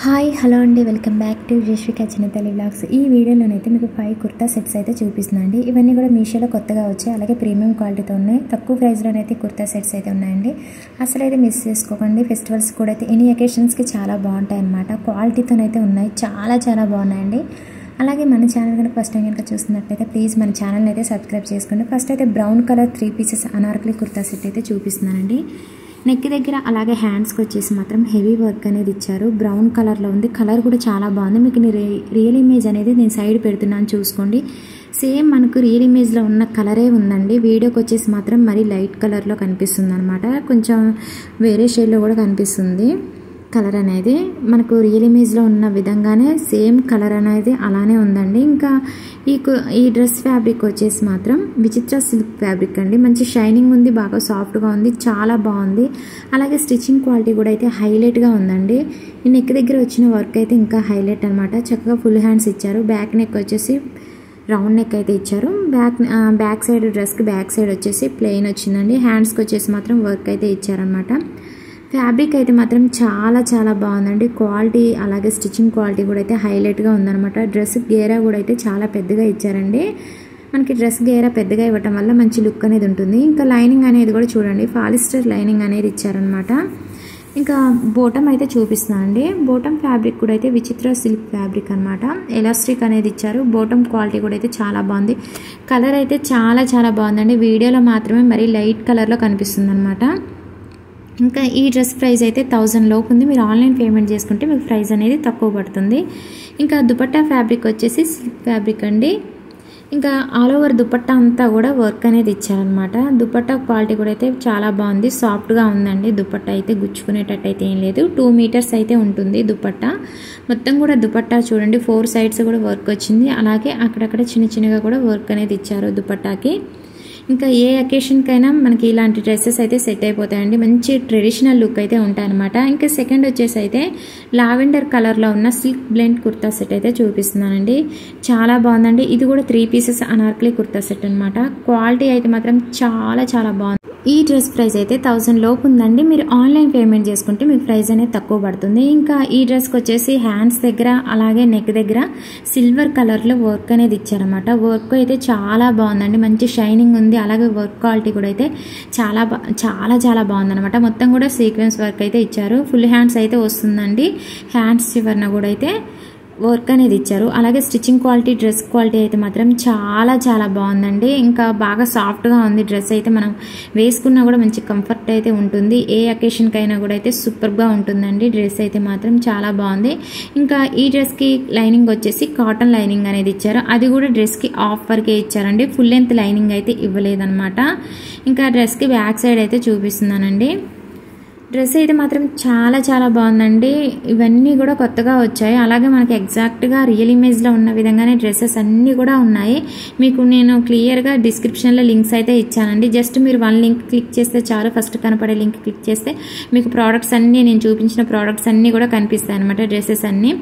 Hi hello అండి, welcome back to Jashvika చిన్నతల్లి vlogs. ఈ వీడియోలోనైతే మీకు 5 కుర్తా సెట్స్ అయితే చూపిస్తున్నాను అండి. ఇవన్నీ కూడా మీషోలో కొత్తగా వచ్చాయి, అలాగే ప్రీమియం క్వాలిటీతో ఉన్నాయి. తక్కువ ప్రైస్లోనైతే కుర్తా సెట్స్ అయితే ఉన్నాయండి. అసలు అయితే మిస్ చేసుకోకండి. ఫెస్టివల్స్ కూడా అయితే ఎనీ అకేషన్స్కి చాలా బాగుంటాయి అన్నమాట. క్వాలిటీతోనైతే ఉన్నాయి, చాలా బాగున్నాయండి. అలాగే మన ఛానల్ కనుక ఫస్ట్ టైం కనుక చూస్తున్నట్లయితే ప్లీజ్ మన ఛానల్ని అయితే సబ్స్క్రైబ్ చేసుకోండి. ఫస్ట్ అయితే brown colour 3 pieces Anarkali kurta set అయితే చూపిస్తున్నానండి. నెక్ దగ్గర అలాగే హ్యాండ్స్కి వచ్చేసి మాత్రం హెవీ వర్క్ అనేది ఇచ్చారు. బ్రౌన్ కలర్లో ఉంది, కలర్ కూడా చాలా బాగుంది. మీకు రియల్ ఇమేజ్ అనేది నేను సైడ్ పెడుతున్నాను, చూసుకోండి. సేమ్ మనకు రియల్ ఇమేజ్లో ఉన్న కలరే ఉందండి. వీడియోకి వచ్చేసి మాత్రం మరీ లైట్ కలర్లో కనిపిస్తుంది అనమాట. కొంచెం వేరే షేడ్లో కూడా కనిపిస్తుంది కలర్ అనేది. మనకు రియల్ ఇమేజ్లో ఉన్న విధంగానే సేమ్ కలర్ అనేది అలానే ఉందండి. ఇంకా ఈ డ్రెస్ ఫ్యాబ్రిక్ వచ్చేసి మాత్రం విచిత్ర సిల్క్ ఫ్యాబ్రిక్ అండి. మంచి షైనింగ్ ఉంది, బాగా సాఫ్ట్గా ఉంది, చాలా బాగుంది. అలాగే స్టిచ్చింగ్ క్వాలిటీ కూడా అయితే హైలైట్గా ఉందండి. ఈ నెక్ దగ్గర వచ్చిన వర్క్ అయితే ఇంకా హైలైట్ అనమాట. చక్కగా ఫుల్ హ్యాండ్స్ ఇచ్చారు. బ్యాక్ నెక్ వచ్చేసి రౌండ్ నెక్ అయితే ఇచ్చారు. బ్యాక్ సైడ్ డ్రెస్కి బ్యాక్ సైడ్ వచ్చేసి ప్లెయిన్ వచ్చిందండి. హ్యాండ్స్కి వచ్చేసి మాత్రం వర్క్ అయితే ఇచ్చారనమాట. ఫ్యాబ్రిక్ అయితే మాత్రం చాలా బాగుందండి. క్వాలిటీ అలాగే స్టిచ్చింగ్ క్వాలిటీ కూడా అయితే హైలైట్గా ఉందన్నమాట. డ్రెస్ గేరా కూడా అయితే చాలా పెద్దగా ఇచ్చారండి. మనకి డ్రెస్ గేరా పెద్దగా ఇవ్వటం వల్ల మంచి లుక్ అనేది ఉంటుంది. ఇంకా లైనింగ్ అనేది కూడా చూడండి, పాలిస్టర్ లైనింగ్ అనేది ఇచ్చారనమాట. ఇంకా బోటం అయితే చూపిస్తున్నానండి. బోటం ఫ్యాబ్రిక్ కూడా అయితే విచిత్ర సిల్క్ ఫ్యాబ్రిక్ అనమాట. ఎలాస్టిక్ అనేది ఇచ్చారు. బోటం క్వాలిటీ కూడా అయితే చాలా బాగుంది. కలర్ అయితే చాలా బాగుందండి. వీడియోలో మాత్రమే మరీ లైట్ కలర్లో కనిపిస్తుంది అనమాట. ఇంకా ఈ డ్రెస్ ప్రైస్ అయితే 1000 లోపు ఉంది. మీరు ఆన్లైన్ పేమెంట్ చేసుకుంటే మీకు ప్రైస్ అనేది తక్కువ పడుతుంది. ఇంకా దుపట్టా ఫ్యాబ్రిక్ వచ్చేసి సిల్క్ ఫ్యాబ్రిక్ అండి. ఇంకా ఆల్ ఓవర్ దుపట్టా అంతా కూడా వర్క్ అనేది ఇచ్చారనమాట. దుపట్టా క్వాలిటీ కూడా అయితే చాలా బాగుంది, సాఫ్ట్గా ఉందండి. దుపట్టా అయితే గుచ్చుకునేటట్టు అయితే ఏం లేదు. 2 మీటర్స్ అయితే ఉంటుంది దుపట్టా. మొత్తం కూడా దుపట్టా చూడండి, 4 సైడ్స్ కూడా వర్క్ వచ్చింది. అలాగే అక్కడక్కడ చిన్నగా కూడా వర్క్ అనేది ఇచ్చారు దుపట్టాకి. ఇంకా ఏ అకేషన్కైనా మనకి ఇలాంటి డ్రెస్సెస్ అయితే సెట్ అయిపోతాయండి. మంచి ట్రెడిషనల్ లుక్ అయితే ఉంటాయన్నమాట. ఇంకా సెకండ్ వచ్చేసి అయితే లావెండర్ కలర్లో ఉన్న సిల్క్ బ్లెండ్ కుర్తా సెట్ అయితే చూపిస్తున్నానండి. చాలా బాగుందండి. ఇది కూడా 3 పీసెస్ అనార్కలి కుర్తా సెట్ అనమాట. క్వాలిటీ అయితే మాత్రం చాలా బాగుంది. ఈ డ్రెస్ ప్రైస్ అయితే 1000 లోపు ఉందండి. మీరు ఆన్లైన్ పేమెంట్ చేసుకుంటే మీకు ప్రైస్ అనేది తక్కువ పడుతుంది. ఇంకా ఈ డ్రెస్కి వచ్చేసి హ్యాండ్స్ దగ్గర అలాగే నెక్ దగ్గర సిల్వర్ కలర్లో వర్క్ అనేది ఇచ్చారన్నమాట. వర్క్ అయితే చాలా బాగుందండి. మంచి షైనింగ్ ఉంది. అలాగే వర్క్ క్వాలిటీ కూడా అయితే చాలా బాగుందన్నమాట. మొత్తం కూడా సీక్వెన్స్ వర్క్ అయితే ఇచ్చారు. ఫుల్ హ్యాండ్స్ అయితే వస్తుందండి. హ్యాండ్స్ చివరన కూడా అయితే వర్క్ అనేది ఇచ్చారు. అలాగే స్టిచ్చింగ్ క్వాలిటీ, డ్రెస్ క్వాలిటీ అయితే మాత్రం చాలా బాగుందండి. ఇంకా బాగా సాఫ్ట్గా ఉంది. డ్రెస్ అయితే మనం వేసుకున్నా కూడా మంచి కంఫర్ట్ అయితే ఉంటుంది. ఏ అకేషన్కైనా కూడా అయితే సూపర్గా ఉంటుందండి. డ్రెస్ అయితే మాత్రం చాలా బాగుంది. ఇంకా ఈ డ్రెస్కి లైనింగ్ వచ్చేసి కాటన్ లైనింగ్ అనేది ఇచ్చారు. అది కూడా డ్రెస్కి ఆఫ్ వరకే ఇచ్చారండి. ఫుల్ లెంత్ లైనింగ్ అయితే ఇవ్వలేదన్నమాట. ఇంకా డ్రెస్కి బ్యాక్ సైడ్ అయితే చూపిస్తున్నానండి. డ్రెస్ అయితే మాత్రం చాలా బాగుందండి. ఇవన్నీ కూడా కొత్తగా వచ్చాయి. అలాగే మనకి ఎగ్జాక్ట్గా రియల్ ఇమేజ్లో ఉన్న విధంగానే డ్రెస్సెస్ అన్నీ కూడా ఉన్నాయి. మీకు నేను క్లియర్గా డిస్క్రిప్షన్లో లింక్స్ అయితే ఇచ్చానండి. జస్ట్ మీరు 1 లింక్ క్లిక్ చేస్తే చాలు. ఫస్ట్ కనపడే లింక్ క్లిక్ చేస్తే మీకు ప్రోడక్ట్స్ అన్నీ, నేను చూపించిన ప్రోడక్ట్స్ అన్నీ కూడా కనిపిస్తాయి అనమాట, డ్రెస్సెస్ అన్నీ.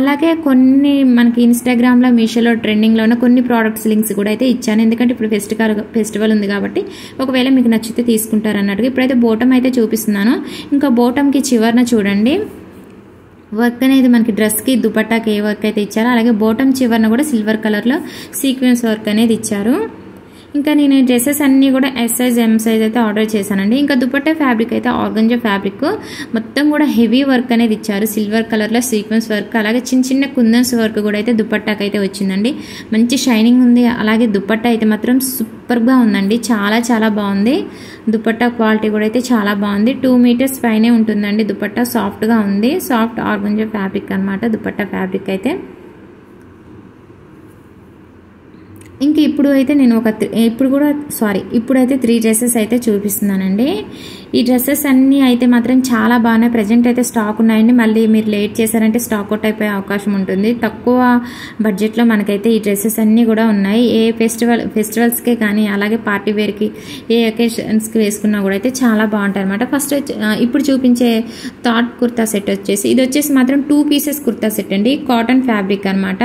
అలాగే కొన్ని మనకి ఇన్స్టాగ్రామ్లో, మీషోలో ట్రెండింగ్లో ఉన్న కొన్ని ప్రోడక్ట్స్ లింక్స్ కూడా అయితే ఇచ్చాను. ఎందుకంటే ఇప్పుడు ఫెస్టివల్ ఉంది కాబట్టి ఒకవేళ మీకు నచ్చితే తీసుకుంటారు అన్నట్టుగా. ఇప్పుడైతే బోటం అయితే చూపిస్తున్నాను. ఇంకా బోటంకి చివరన చూడండి వర్క్ అనేది మనకి డ్రెస్కి దుపట్టాకి ఏ వర్క్ అయితే ఇచ్చారో అలాగే బోటం చివరన కూడా సిల్వర్ కలర్లో సీక్వెన్స్ వర్క్ అనేది ఇచ్చారు. ఇంకా నేను డ్రెస్సెస్ అన్నీ కూడా S సైజ్ M సైజ్ అయితే ఆర్డర్ చేశానండి. ఇంకా దుపట్టా ఫ్యాబ్రిక్ అయితే ఆర్గంజా ఫ్యాబ్రిక్. మొత్తం కూడా హెవీ వర్క్ అనేది ఇచ్చారు. సిల్వర్ కలర్లో సీక్వెన్స్ వర్క్, అలాగే చిన్న కుందన్స్ వర్క్ కూడా అయితే దుపట్టాకి అయితే వచ్చిందండి. మంచి షైనింగ్ ఉంది. అలాగే దుపట్టా అయితే మాత్రం సూపర్గా ఉందండి. చాలా బాగుంది. దుపట్టా క్వాలిటీ కూడా అయితే చాలా బాగుంది. 2 మీటర్స్ పైనే ఉంటుందండి. దుపట్టా సాఫ్ట్గా ఉంది. సాఫ్ట్ ఆర్గంజా ఫ్యాబ్రిక్ అనమాట దుపట్టా ఫ్యాబ్రిక్ అయితే. ఇంక ఇప్పుడైతే 3 డ్రెస్సెస్ అయితే చూపిస్తున్నానండి. ఈ డ్రెస్సెస్ అన్నీ అయితే మాత్రం చాలా బాగున్నాయి. ప్రజెంట్ అయితే స్టాక్ ఉన్నాయండి. మళ్ళీ మీరు లేట్ చేశారంటే స్టాక్ అవుట్ అయిపోయే అవకాశం ఉంటుంది. తక్కువ బడ్జెట్లో మనకైతే ఈ డ్రెస్సెస్ అన్నీ కూడా ఉన్నాయి. ఏ ఫెస్టివల్స్కే కానీ అలాగే పార్టీ వేర్కి ఏ అకేషన్స్కి వేసుకున్నా కూడా అయితే చాలా బాగుంటాయి అనమాట. ఫస్ట్ ఇప్పుడు చూపించే థాట్ కుర్తా సెట్ వచ్చేసి ఇది వచ్చేసి మాత్రం 2 పీసెస్ కుర్తా సెట్ అండి. కాటన్ ఫ్యాబ్రిక్ అనమాట.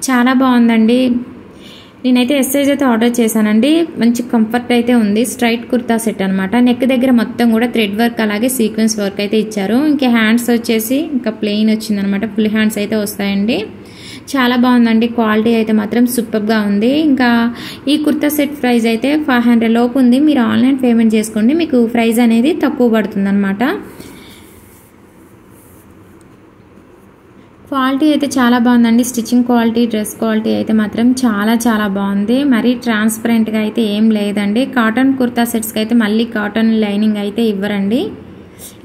చాలా బాగుందండి. నేనైతే ఎస్ సైజ్ అయితే ఆర్డర్ చేశానండి. మంచి కంఫర్ట్ అయితే ఉంది. స్ట్రైట్ కుర్తా సెట్ అనమాట. నెక్ దగ్గర మొత్తం కూడా థ్రెడ్ వర్క్ అలాగే సీక్వెన్స్ వర్క్ అయితే ఇచ్చారు. ఇంకా హ్యాండ్స్ వచ్చేసి ఇంకా ప్లెయిన్ వచ్చిందనమాట. ఫుల్ హ్యాండ్స్ అయితే వస్తాయండి. చాలా బాగుందండి. క్వాలిటీ అయితే మాత్రం సూపర్గా ఉంది. ఇంకా ఈ కుర్తా సెట్ ప్రైస్ అయితే 500 లోపు ఉంది. మీరు ఆన్లైన్ పేమెంట్ చేసుకోండి, మీకు ప్రైస్ అనేది తక్కువ పడుతుంది అనమాట. క్వాలిటీ అయితే చాలా బాగుందండి. స్టిచ్చింగ్ క్వాలిటీ, డ్రెస్ క్వాలిటీ అయితే మాత్రం చాలా చాలా బాగుంది. మరీ ట్రాన్స్పరెంట్గా అయితే ఏం లేదండి. కాటన్ కుర్తా సెట్స్కి అయితే మళ్ళీ కాటన్ లైనింగ్ అయితే ఇవ్వరండి.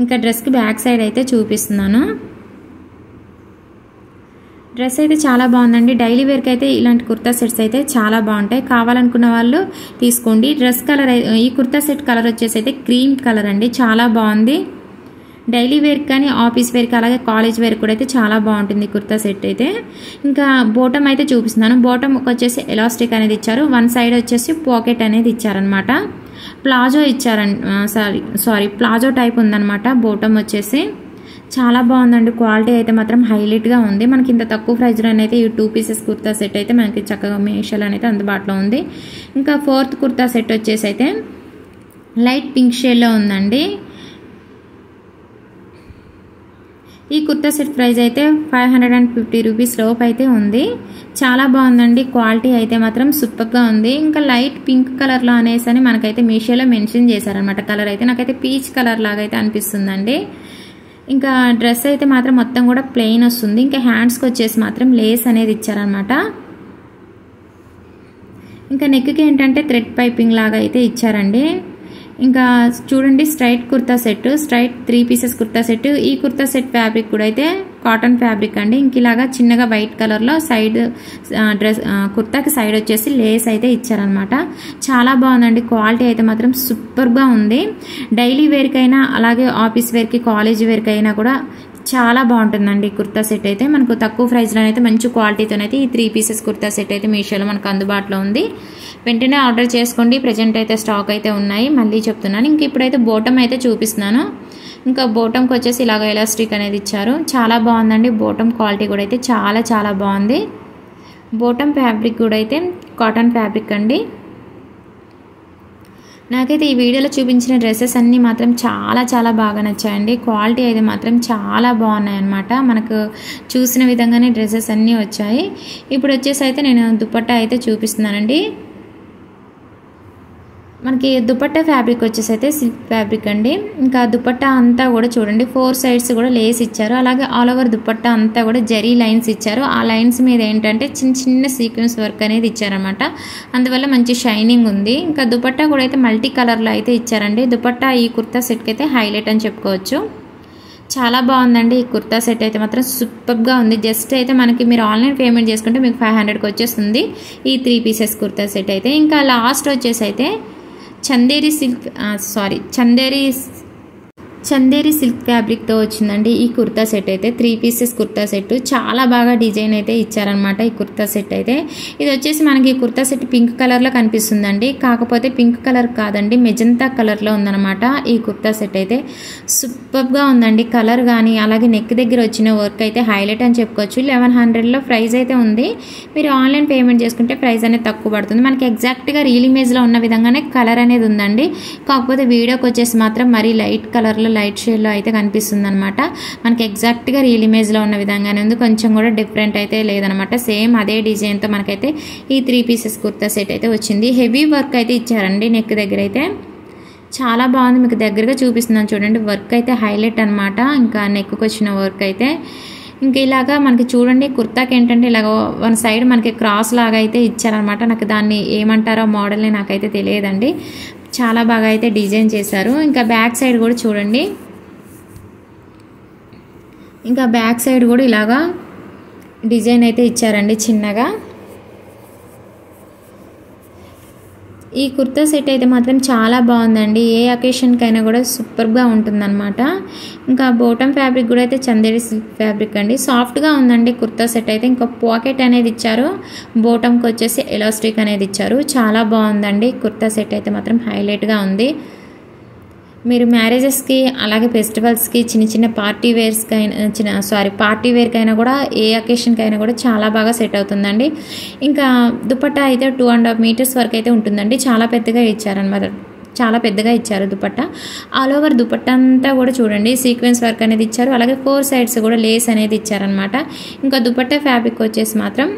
ఇంకా డ్రెస్కి బ్యాక్ సైడ్ అయితే చూపిస్తున్నాను. డ్రెస్ అయితే చాలా బాగుందండి. డైలీ వేర్కి అయితే ఇలాంటి కుర్తా సెట్స్ అయితే చాలా బాగుంటాయి. కావాలనుకున్న వాళ్ళు తీసుకోండి. డ్రెస్ కలర్ ఈ కుర్తా సెట్ కలర్ వచ్చేసి అయితే క్రీమ్ కలర్ అండి. చాలా బాగుంది. డైలీ వేర్ కానీ ఆఫీస్ వేర్కి అలాగే కాలేజ్ వేర్ కూడా అయితే చాలా బాగుంటుంది కుర్తా సెట్ అయితే. ఇంకా బోటం అయితే చూపిస్తున్నాను. బోటం వచ్చేసి ఎలాస్టిక్ అనేది ఇచ్చారు. వన్ సైడ్ వచ్చేసి పాకెట్ అనేది ఇచ్చారనమాట. ప్లాజో సారీ ప్లాజో టైప్ ఉందన్నమాట. బోటం వచ్చేసి చాలా బాగుందండి. క్వాలిటీ అయితే మాత్రం హైలైట్గా ఉంది. మనకి ఇంత తక్కువ ప్రైస్లోనైతే ఈ 2 పీసెస్ కుర్తా సెట్ అయితే మనకి చక్కగా మీషోలో అయితే అందుబాటులో ఉంది. ఇంకా 4th కుర్తా సెట్ వచ్చేసి అయితే లైట్ పింక్ షేడ్లో ఉందండి. ఈ కుర్తా సెట్ ప్రైస్ అయితే 550 రూపీస్ లోపు అయితే ఉంది. చాలా బాగుందండి. క్వాలిటీ అయితే మాత్రం సూపర్గా ఉంది. ఇంకా లైట్ పింక్ కలర్లో అనేసి అని మనకైతే మీషోలో మెన్షన్ చేశారనమాట. కలర్ అయితే నాకైతే పీచ్ కలర్ లాగా అయితే అనిపిస్తుందండి. ఇంకా డ్రెస్ అయితే మాత్రం మొత్తం కూడా ప్లెయిన్ వస్తుంది. ఇంకా హ్యాండ్స్కి వచ్చేసి మాత్రం లేస్ అనేది ఇచ్చారనమాట. ఇంకా నెక్కి ఏంటంటే థ్రెడ్ పైపింగ్ లాగా అయితే ఇచ్చారండి. ఇంకా చూడండి straight kurta set, straight 3 pieces kurta set. ఈ కుర్తా సెట్ ఫ్యాబ్రిక్ కూడా అయితే కాటన్ ఫ్యాబ్రిక్ అండి. ఇంక ఇలాగా చిన్నగా వైట్ కలర్లో సైడ్ డ్రెస్ కుర్తాకి సైడ్ వచ్చేసి లేస్ అయితే ఇచ్చారనమాట. చాలా బాగుందండి. క్వాలిటీ అయితే మాత్రం సూపర్గా ఉంది. డైలీ వేర్కైనా అలాగే ఆఫీస్ వేర్కి కాలేజ్ వేర్కైనా కూడా చాలా బాగుంటుందండి కుర్తా సెట్ అయితే. మనకు తక్కువ ప్రైస్లో అయితే మంచి క్వాలిటీతోనైతే ఈ 3 పీసెస్ కుర్తా సెట్ అయితే మీషోలో మనకు అందుబాటులో ఉంది. వెంటనే ఆర్డర్ చేసుకోండి. ప్రజెంట్ అయితే స్టాక్ అయితే ఉన్నాయి. మళ్ళీ చెప్తున్నాను. ఇంక ఇప్పుడైతే బోటం అయితే చూపిస్తున్నాను. ఇంకా బోటంకి వచ్చేసి ఇలాగ ఎలాస్టిక్ అనేది ఇచ్చారు. చాలా బాగుందండి. బోటం క్వాలిటీ కూడా అయితే చాలా చాలా బాగుంది. బోటం ఫ్యాబ్రిక్ కూడా అయితే కాటన్ ఫ్యాబ్రిక్ అండి. నాకైతే ఈ వీడియోలో చూపించిన డ్రెస్సెస్ అన్నీ మాత్రం చాలా చాలా బాగా నచ్చాయండి. క్వాలిటీ అయితే మాత్రం చాలా బాగున్నాయి అన్నమాట. మనకు చూసిన విధంగానే డ్రెస్సెస్ అన్నీ వచ్చాయి. ఇప్పుడు వచ్చేసి అయితే నేను దుపట్టా అయితే చూపిస్తున్నానండి. మనకి దుపట్టా ఫ్యాబ్రిక్ వచ్చేసి అయితే సిల్క్ ఫ్యాబ్రిక్ అండి. ఇంకా దుపట్టా అంతా కూడా చూడండి 4 సైడ్స్ కూడా లేస్ ఇచ్చారు. అలాగే ఆల్ ఓవర్ దుపట్టా అంతా కూడా జరీ లైన్స్ ఇచ్చారు. ఆ లైన్స్ మీద ఏంటంటే చిన్న చిన్న సీక్వెన్స్ వర్క్ అనేది ఇచ్చారనమాట. అందువల్ల మంచి షైనింగ్ ఉంది. ఇంకా దుపట్టా కూడా అయితే మల్టీ కలర్లో అయితే ఇచ్చారండి. దుపట్టా ఈ కుర్తా సెట్కి అయితే హైలైట్ అని చెప్పుకోవచ్చు. చాలా బాగుందండి. ఈ కుర్తా సెట్ అయితే మాత్రం సూపర్గా ఉంది. జస్ట్ అయితే మనకి మీరు ఆన్లైన్ పేమెంట్ చేసుకుంటే మీకు 500కి వచ్చేస్తుంది ఈ 3 పీసెస్ కుర్తా సెట్ అయితే. ఇంకా లాస్ట్ వచ్చేసి అయితే చందేరి సిల్క్ ఫ్యాబ్రిక్తో వచ్చిందండి ఈ కుర్తా సెట్ అయితే. 3 పీసెస్ కుర్తా సెట్ చాలా బాగా డిజైన్ అయితే ఇచ్చారనమాట ఈ కుర్తా సెట్ అయితే. ఇది వచ్చేసి మనకి ఈ కుర్తా సెట్ పింక్ కలర్లో కనిపిస్తుందండి. కాకపోతే పింక్ కలర్ కాదండి, మెజంతా కలర్లో ఉందన్నమాట ఈ కుర్తా సెట్ అయితే. సూపర్గా ఉందండి. కలర్ కానీ అలాగే నెక్ దగ్గర వచ్చిన వర్క్ అయితే హైలైట్ అని చెప్పుకోవచ్చు. 1100లో ప్రైస్ అయితే ఉంది. మీరు ఆన్లైన్ పేమెంట్ చేసుకుంటే ప్రైస్ అనేది తక్కువ పడుతుంది. మనకి ఎగ్జాక్ట్గా రీల్ ఇమేజ్లో ఉన్న విధంగానే కలర్ అనేది ఉందండి. కాకపోతే వీడియోకి వచ్చేసి మాత్రం మరీ లైట్ కలర్లో లైట్ షేడ్లో అయితే కనిపిస్తుంది అనమాట. మనకి ఎగ్జాక్ట్గా రియల్ ఇమేజ్లో ఉన్న విధంగానే ఉంది. కొంచెం కూడా డిఫరెంట్ అయితే లేదనమాట. సేమ్ అదే డిజైన్తో మనకైతే ఈ 3 పీసెస్ కుర్తా సెట్ అయితే వచ్చింది. హెవీ వర్క్ అయితే ఇచ్చారండి నెక్ దగ్గర అయితే. చాలా బాగుంది. మీకు దగ్గరగా చూపిస్తున్నాను చూడండి. వర్క్ అయితే హైలైట్ అనమాట. ఇంకా నెక్కి వచ్చిన వర్క్ అయితే ఇంకా ఇలాగా మనకి చూడండి. కుర్తాకి ఏంటంటే ఇలాగ వన్ సైడ్ మనకి క్రాస్ లాగా అయితే ఇచ్చారనమాట. నాకు దాన్ని ఏమంటారో మోడల్ని నాకైతే తెలియదండి. చాలా బాగా అయితే డిజైన్ చేశారు. ఇంకా బ్యాక్ సైడ్ కూడా చూడండి. ఇంకా బ్యాక్ సైడ్ కూడా ఇలాగా డిజైన్ అయితే ఇచ్చారండి చిన్నగా. ఈ కుర్తా సెట్ అయితే మాత్రం చాలా బాగుందండి. ఏ అకేషన్కైనా కూడా సూపర్గా ఉంటుందన్నమాట. ఇంకా బోటం ఫ్యాబ్రిక్ కూడా అయితే చందేరి సిల్క్ ఫ్యాబ్రిక్ అండి. సాఫ్ట్గా ఉందండి కుర్తా సెట్ అయితే. ఇంకా పాకెట్ అనేది ఇచ్చారు. బోటంకి వచ్చేసి ఎలాస్టిక్ అనేది ఇచ్చారు. చాలా బాగుందండి కుర్తా సెట్ అయితే మాత్రం హైలైట్గా ఉంది. మీరు మ్యారేజెస్కి అలాగే ఫెస్టివల్స్కి చిన్న పార్టీ వేర్స్కైనా పార్టీ వేర్కైనా కూడా ఏ అకేషన్కైనా కూడా చాలా బాగా సెట్ అవుతుందండి. ఇంకా దుపట్టా అయితే 2.5 మీటర్స్ వరకు అయితే ఉంటుందండి. చాలా పెద్దగా ఇచ్చారనమాట, చాలా పెద్దగా ఇచ్చారు దుపట్టా. ఆల్ ఓవర్ దుపట్టా అంతా కూడా చూడండి సీక్వెన్స్ వర్క్ అనేది ఇచ్చారు. అలాగే 4 సైడ్స్ కూడా లేస్ అనేది ఇచ్చారనమాట. ఇంకా దుపట్టా ఫ్యాబ్రిక్ వచ్చేసి మాత్రం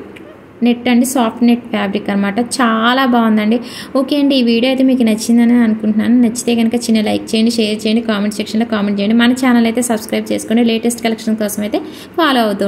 నెట్ అండి, సాఫ్ట్ నెట్ ఫ్యాబ్రిక్ అనమాట. చాలా బాగుందండి. ఓకే అండి, ఈ వీడియో అయితే మీకు నచ్చిందని అనుకుంటున్నాను. నచ్చితే కనుక చిన్న లైక్ చేయండి, షేర్ చేయండి, కామెంట్ సెక్షన్లో కామెంట్ చేయండి. మన ఛానల్ అయితే సబ్స్క్రైబ్ చేసుకోండి. లేటెస్ట్ కలెక్షన్ కోసం అయితే ఫాలో అవుతుంది.